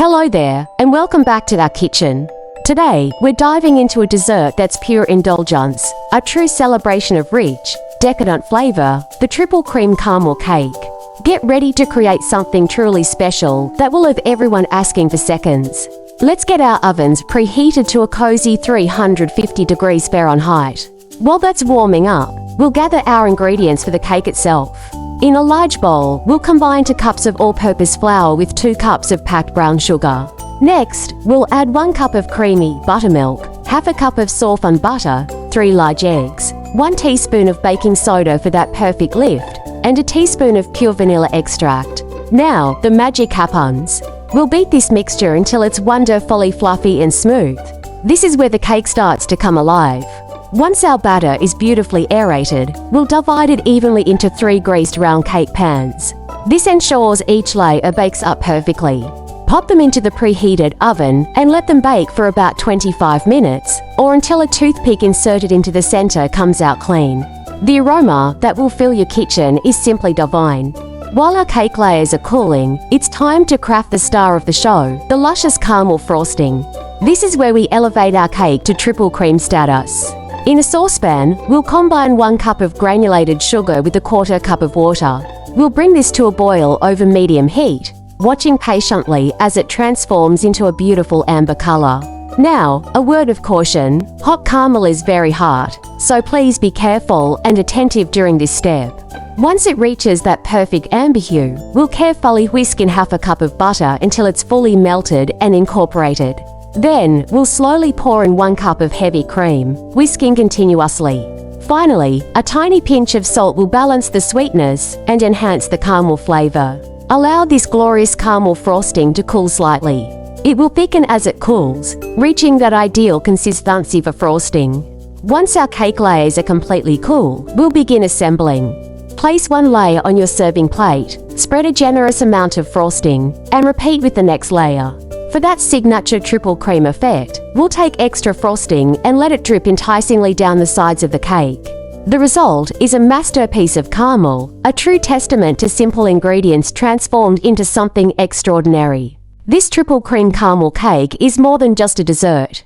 Hello there, and welcome back to our kitchen. Today, we're diving into a dessert that's pure indulgence, a true celebration of rich, decadent flavor, the triple cream caramel cake. Get ready to create something truly special that will have everyone asking for seconds. Let's get our ovens preheated to a cozy 350 degrees Fahrenheit. While that's warming up, we'll gather our ingredients for the cake itself. In a large bowl, we'll combine 2 cups of all-purpose flour with 2 cups of packed brown sugar. Next, we'll add 1 cup of creamy buttermilk, half a cup of soft butter, 3 large eggs, 1 teaspoon of baking soda for that perfect lift, and a teaspoon of pure vanilla extract. Now, the magic happens. We'll beat this mixture until it's wonderfully fluffy and smooth. This is where the cake starts to come alive. Once our batter is beautifully aerated, we'll divide it evenly into 3 greased round cake pans. This ensures each layer bakes up perfectly. Pop them into the preheated oven and let them bake for about 25 minutes, or until a toothpick inserted into the center comes out clean. The aroma that will fill your kitchen is simply divine. While our cake layers are cooling, it's time to craft the star of the show, the luscious caramel frosting. This is where we elevate our cake to triple cream status. In a saucepan, we'll combine 1 cup of granulated sugar with 1/4 cup of water. We'll bring this to a boil over medium heat, watching patiently as it transforms into a beautiful amber color. Now, a word of caution: hot caramel is very hot, so please be careful and attentive during this step. Once it reaches that perfect amber hue, we'll carefully whisk in half a cup of butter until it's fully melted and incorporated. Then, we'll slowly pour in 1 cup of heavy cream, whisking continuously. Finally, a tiny pinch of salt will balance the sweetness and enhance the caramel flavor. Allow this glorious caramel frosting to cool slightly. It will thicken as it cools, reaching that ideal consistency for frosting. Once our cake layers are completely cool, we'll begin assembling. Place 1 layer on your serving plate, spread a generous amount of frosting, and repeat with the next layer. For that signature triple cream effect, we'll take extra frosting and let it drip enticingly down the sides of the cake. The result is a masterpiece of caramel, a true testament to simple ingredients transformed into something extraordinary. This triple cream caramel cake is more than just a dessert.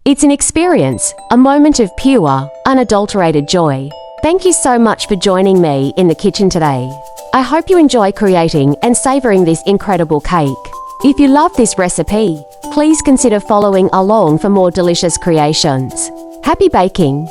It's an experience, a moment of pure, unadulterated joy. Thank you so much for joining me in the kitchen today. I hope you enjoy creating and savoring this incredible cake. If you love this recipe, please consider following along for more delicious creations. Happy baking!